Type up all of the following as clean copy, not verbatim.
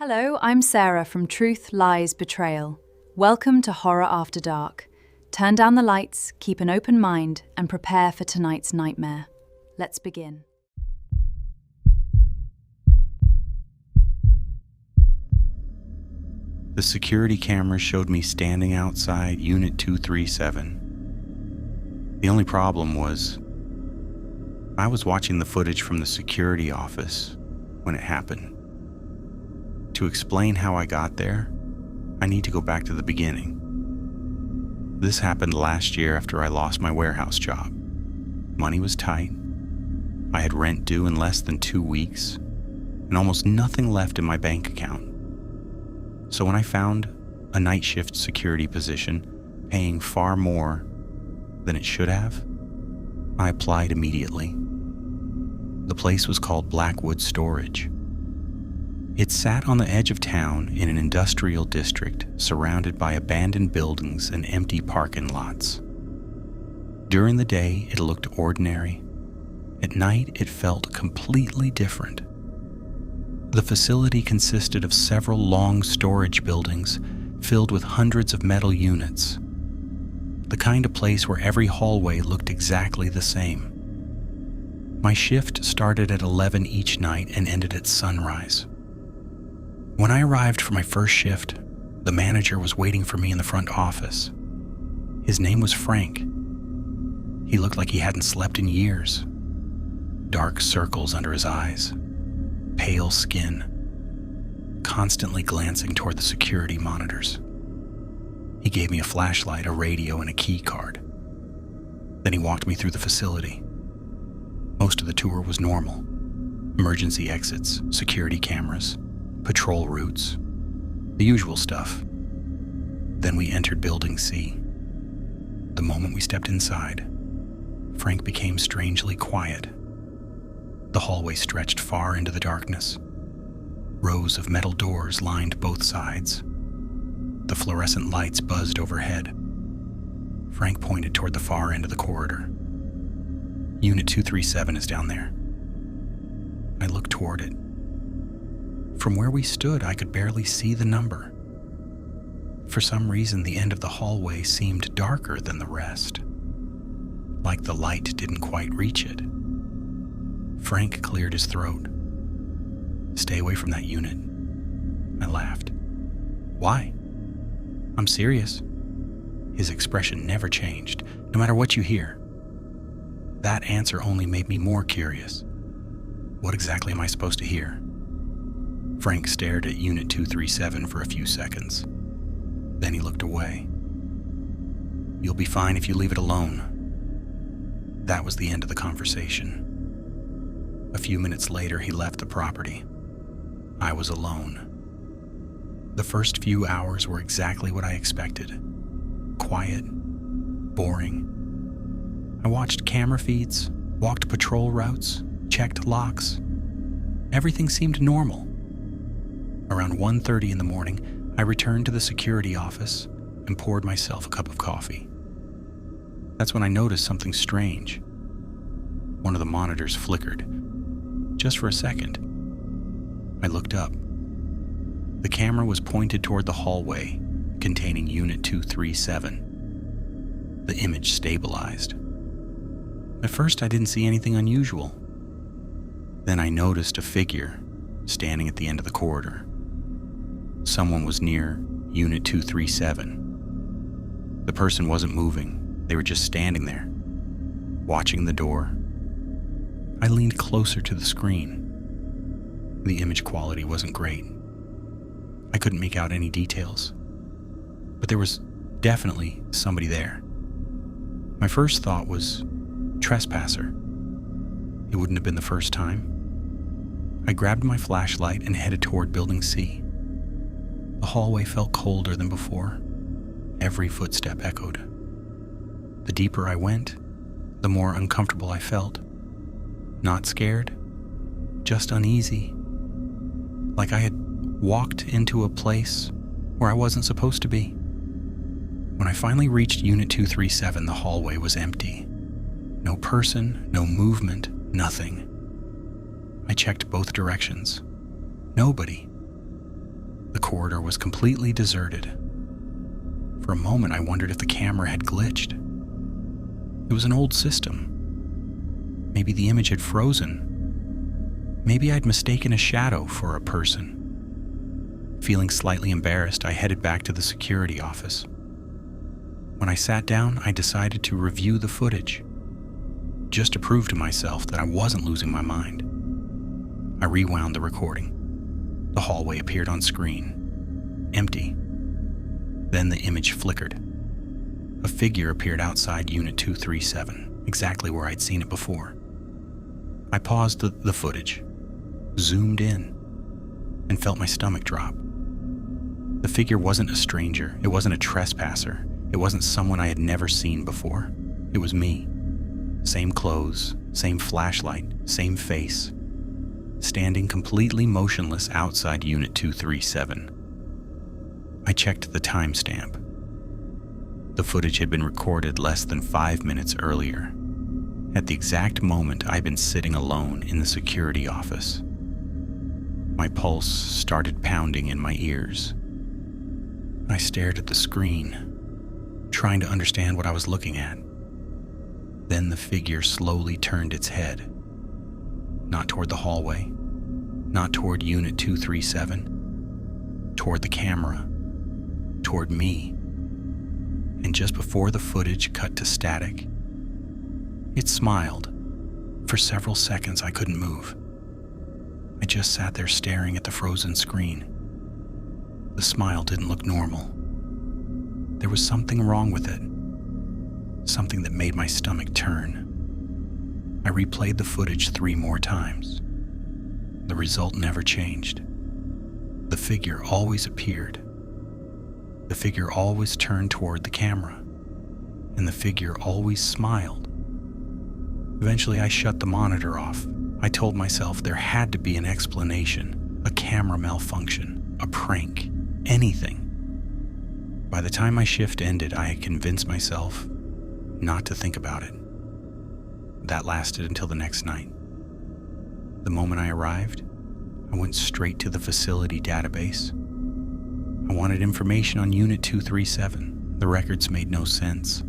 Hello, I'm Sarah from Truth, Lies, Betrayal. Welcome to Horror After Dark. Turn down the lights, keep an open mind, and prepare for tonight's nightmare. Let's begin. The security camera showed me standing outside Unit 237. The only problem was, I was watching the footage from the security office when it happened. To explain how I got there, I need to go back to the beginning. This happened last year after I lost my warehouse job. Money was tight. I had rent due in less than 2 weeks, and almost nothing left in my bank account. So when I found a night shift security position paying far more than it should have, I applied immediately. The place was called Blackwood Storage. It sat on the edge of town in an industrial district surrounded by abandoned buildings and empty parking lots. During the day, it looked ordinary. At night, it felt completely different. The facility consisted of several long storage buildings filled with hundreds of metal units. The kind of place where every hallway looked exactly the same. My shift started at 11 each night and ended at sunrise. When I arrived for my first shift, the manager was waiting for me in the front office. His name was Frank. He looked like he hadn't slept in years. Dark circles under his eyes, pale skin, constantly glancing toward the security monitors. He gave me a flashlight, a radio, and a key card. Then he walked me through the facility. Most of the tour was normal. Emergency exits, security cameras, patrol routes, the usual stuff. Then we entered Building C. The moment we stepped inside, Frank became strangely quiet. The hallway stretched far into the darkness. Rows of metal doors lined both sides. The fluorescent lights buzzed overhead. Frank pointed toward the far end of the corridor. Unit 237 is down there. I looked toward it. From where we stood, I could barely see the number. For some reason, the end of the hallway seemed darker than the rest, like the light didn't quite reach it. Frank cleared his throat. "Stay away from that unit." I laughed. "Why?" "I'm serious." His expression never changed, no matter what you hear. That answer only made me more curious. What exactly am I supposed to hear? Frank stared at Unit 237 for a few seconds. Then he looked away. "You'll be fine if you leave it alone." That was the end of the conversation. A few minutes later, he left the property. I was alone. The first few hours were exactly what I expected. Quiet, boring. I watched camera feeds, walked patrol routes, checked locks. Everything seemed normal. Around 1:30 in the morning, I returned to the security office and poured myself a cup of coffee. That's when I noticed something strange. One of the monitors flickered, just for a second. I looked up. The camera was pointed toward the hallway containing Unit 237. The image stabilized. At first, I didn't see anything unusual. Then I noticed a figure standing at the end of the corridor. Someone was near Unit 237. The person wasn't moving. They were just standing there, watching the door. I leaned closer to the screen. The image quality wasn't great. I couldn't make out any details, but there was definitely somebody there. My first thought was trespasser. It wouldn't have been the first time. I grabbed my flashlight and headed toward Building C. The hallway felt colder than before. Every footstep echoed. The deeper I went, the more uncomfortable I felt. Not scared, just uneasy. Like I had walked into a place where I wasn't supposed to be. When I finally reached Unit 237, the hallway was empty. No person, no movement, nothing. I checked both directions. Nobody. The corridor was completely deserted. For a moment, I wondered if the camera had glitched. It was an old system. Maybe the image had frozen. Maybe I'd mistaken a shadow for a person. Feeling slightly embarrassed, I headed back to the security office. When I sat down, I decided to review the footage, just to prove to myself that I wasn't losing my mind. I rewound the recording. The hallway appeared on screen, empty. Then the image flickered. A figure appeared outside Unit 237, exactly where I'd seen it before. I paused the footage, zoomed in, and felt my stomach drop. The figure wasn't a stranger. It wasn't a trespasser. It wasn't someone I had never seen before. It was me. Same clothes, same flashlight, same face, standing completely motionless outside Unit 237. I checked the timestamp. The footage had been recorded less than 5 minutes earlier, at the exact moment I'd been sitting alone in the security office. My pulse started pounding in my ears. I stared at the screen, trying to understand what I was looking at. Then the figure slowly turned its head, not toward the hallway, not toward Unit 237, toward the camera, toward me. And just before the footage cut to static, it smiled. For several seconds, I couldn't move. I just sat there staring at the frozen screen. The smile didn't look normal. There was something wrong with it. Something that made my stomach turn. I replayed the footage 3 more times. The result never changed. The figure always appeared. The figure always turned toward the camera. And the figure always smiled. Eventually, I shut the monitor off. I told myself there had to be an explanation, a camera malfunction, a prank, anything. By the time my shift ended, I had convinced myself not to think about it. That lasted until the next night. The moment I arrived, I went straight to the facility database. I wanted information on Unit 237. The records made no sense.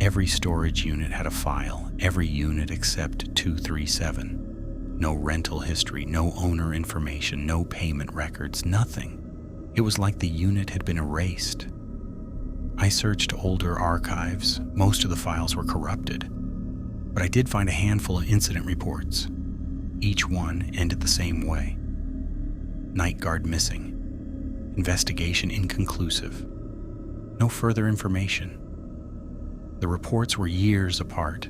Every storage unit had a file, every unit except 237. No rental history, no owner information, no payment records, nothing. It was like the unit had been erased. I searched older archives. Most of the files were corrupted, but I did find a handful of incident reports. Each one ended the same way. Night guard missing. Investigation inconclusive. No further information. The reports were years apart.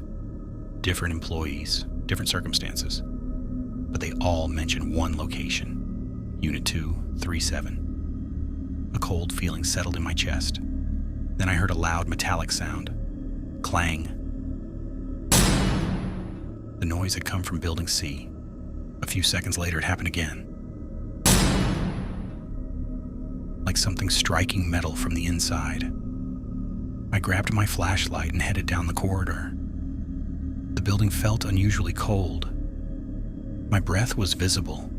Different employees, different circumstances. But they all mentioned one location, Unit 237. A cold feeling settled in my chest. Then I heard a loud metallic sound. Clang. The noise had come from Building C. A few seconds later, it happened again. Like something striking metal from the inside. I grabbed my flashlight and headed down the corridor. The building felt unusually cold. My breath was visible.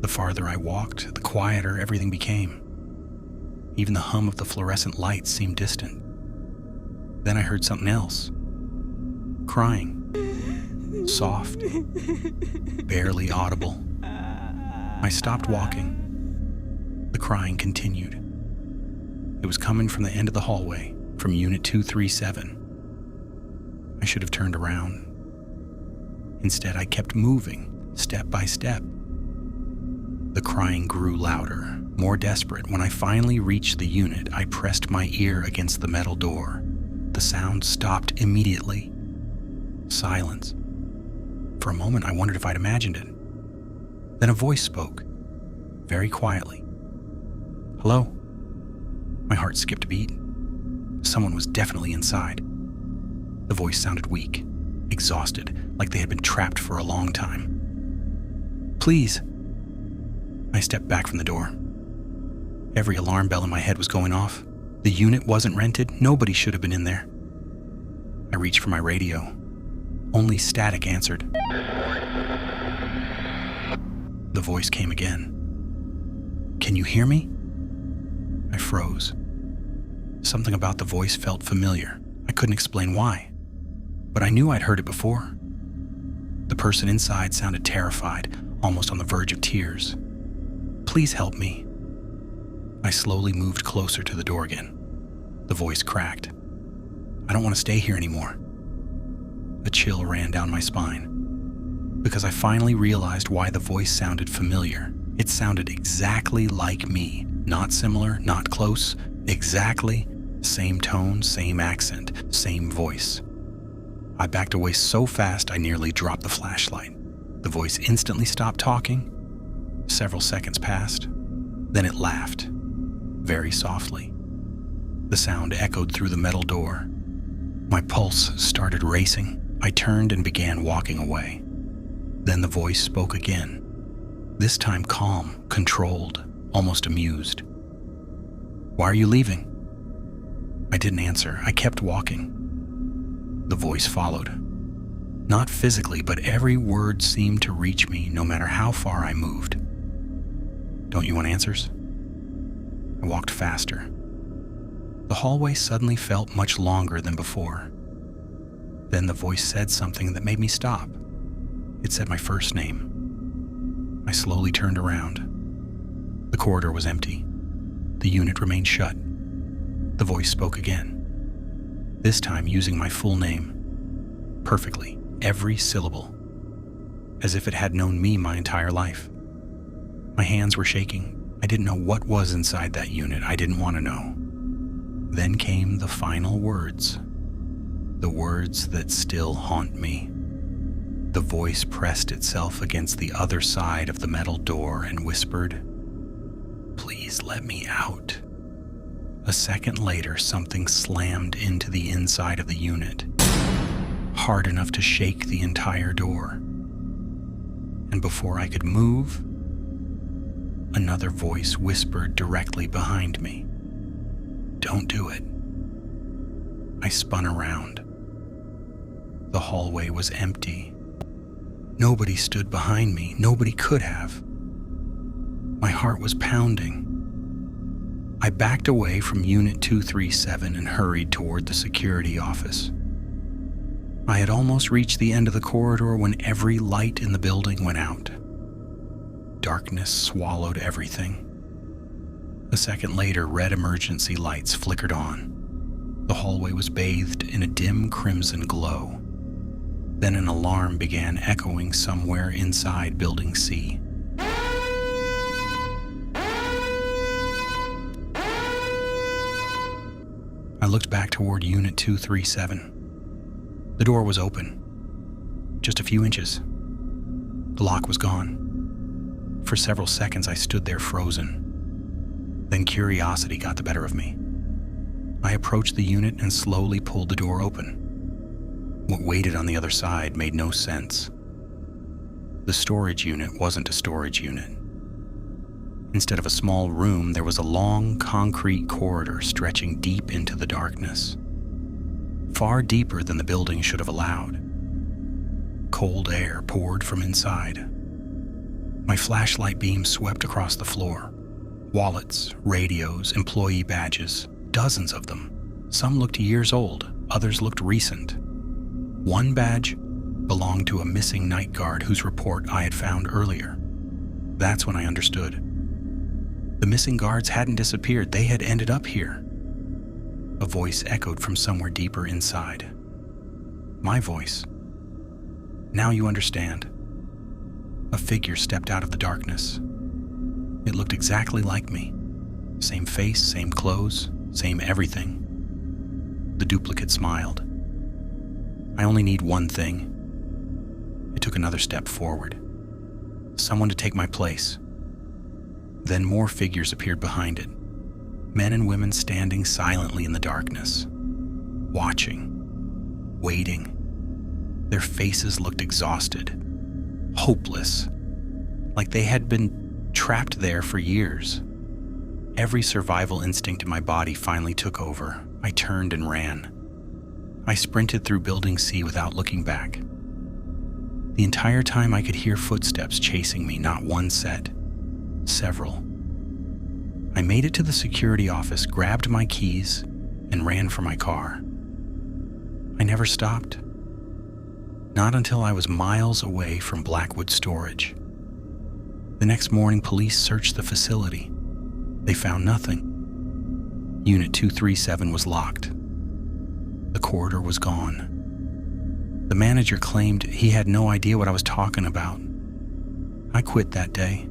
The farther I walked, the quieter everything became. Even the hum of the fluorescent lights seemed distant. Then I heard something else. Crying. Soft. Barely audible. I stopped walking. The crying continued. It was coming from the end of the hallway, from Unit 237. I should have turned around. Instead, I kept moving, step by step. The crying grew louder, more desperate. When I finally reached the unit, I pressed my ear against the metal door. The sound stopped immediately. Silence. For a moment, I wondered if I'd imagined it. Then a voice spoke, very quietly. "Hello?" My heart skipped a beat. Someone was definitely inside. The voice sounded weak, exhausted, like they had been trapped for a long time. "Please." I stepped back from the door. Every alarm bell in my head was going off. The unit wasn't rented. Nobody should have been in there. I reached for my radio. Only static answered. The voice came again. Can you hear me?" I froze. Something about the voice felt familiar. I couldn't explain why, but I knew I'd heard it before. The person inside sounded terrified, almost on the verge of tears. "Please help me." I slowly moved closer to the door again. The voice cracked. "I don't want to stay here anymore." A chill ran down my spine, because I finally realized why the voice sounded familiar. It sounded exactly like me. Not similar, not close, exactly. Same tone, same accent, same voice. I backed away so fast I nearly dropped the flashlight. The voice instantly stopped talking. Several seconds passed. Then it laughed, very softly. The sound echoed through the metal door. My pulse started racing. I turned and began walking away. Then the voice spoke again, this time calm, controlled, almost amused. "Why are you leaving?" I didn't answer. I kept walking. The voice followed. Not physically, but every word seemed to reach me no matter how far I moved. "Don't you want answers?" I walked faster. The hallway suddenly felt much longer than before. Then the voice said something that made me stop. It said my first name. I slowly turned around. The corridor was empty. The unit remained shut. The voice spoke again, this time using my full name. Perfectly, every syllable, as if it had known me my entire life. My hands were shaking. I didn't know what was inside that unit. I didn't want to know. Then came the final words. The words that still haunt me. The voice pressed itself against the other side of the metal door and whispered, "Please let me out." A second later, something slammed into the inside of the unit, hard enough to shake the entire door. And before I could move, another voice whispered directly behind me, "Don't do it." I spun around. The hallway was empty. Nobody stood behind me. Nobody could have. My heart was pounding. I backed away from Unit 237 and hurried toward the security office. I had almost reached the end of the corridor when every light in the building went out. Darkness swallowed everything. A second later, red emergency lights flickered on. The hallway was bathed in a dim crimson glow. Then an alarm began echoing somewhere inside Building C. I looked back toward Unit 237. The door was open, just a few inches. The lock was gone. For several seconds, I stood there frozen. Then curiosity got the better of me. I approached the unit and slowly pulled the door open. What waited on the other side made no sense. The storage unit wasn't a storage unit. Instead of a small room, there was a long concrete corridor stretching deep into the darkness, far deeper than the building should have allowed. Cold air poured from inside. My flashlight beam swept across the floor. Wallets, radios, employee badges, dozens of them. Some looked years old, others looked recent. One badge belonged to a missing night guard whose report I had found earlier. That's when I understood. The missing guards hadn't disappeared, they had ended up here. A voice echoed from somewhere deeper inside. My voice. Now you understand. A figure stepped out of the darkness. It looked exactly like me. Same face, same clothes, same everything. The duplicate smiled. I only need one thing. It took another step forward. Someone to take my place. Then more figures appeared behind it. Men and women standing silently in the darkness, watching, waiting. Their faces looked exhausted, hopeless, like they had been trapped there for years. Every survival instinct in my body finally took over. I turned and ran. I sprinted through Building C without looking back. The entire time I could hear footsteps chasing me, not one set, several. I made it to the security office, grabbed my keys, and ran for my car. I never stopped. Not until I was miles away from Blackwood Storage. The next morning, police searched the facility. They found nothing. Unit 237 was locked. The corridor was gone. The manager claimed he had no idea what I was talking about. I quit that day,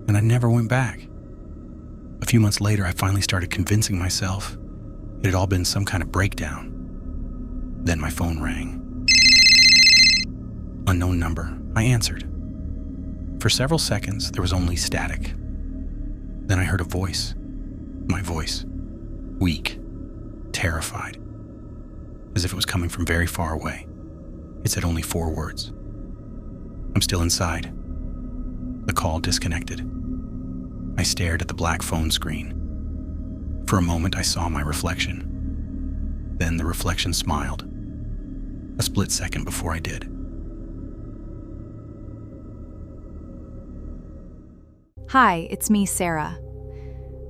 and I never went back. A few months later, I finally started convincing myself it had all been some kind of breakdown. Then my phone rang. Unknown number. I answered. For several seconds, there was only static. Then I heard a voice. My voice. Weak. Terrified. As if it was coming from very far away. It said only 4 words. I'm still inside. The call disconnected. I stared at the black phone screen. For a moment, I saw my reflection. Then the reflection smiled. A split second before I did. Hi, it's me, Sarah.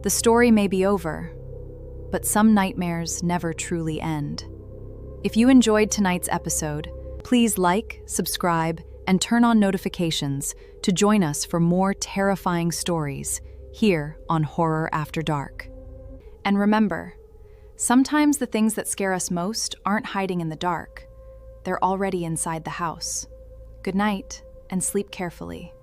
The story may be over, but some nightmares never truly end. If you enjoyed tonight's episode, please like, subscribe, and turn on notifications to join us for more terrifying stories here on Horror After Dark. And remember, sometimes the things that scare us most aren't hiding in the dark. They're already inside the house. Good night, and sleep carefully.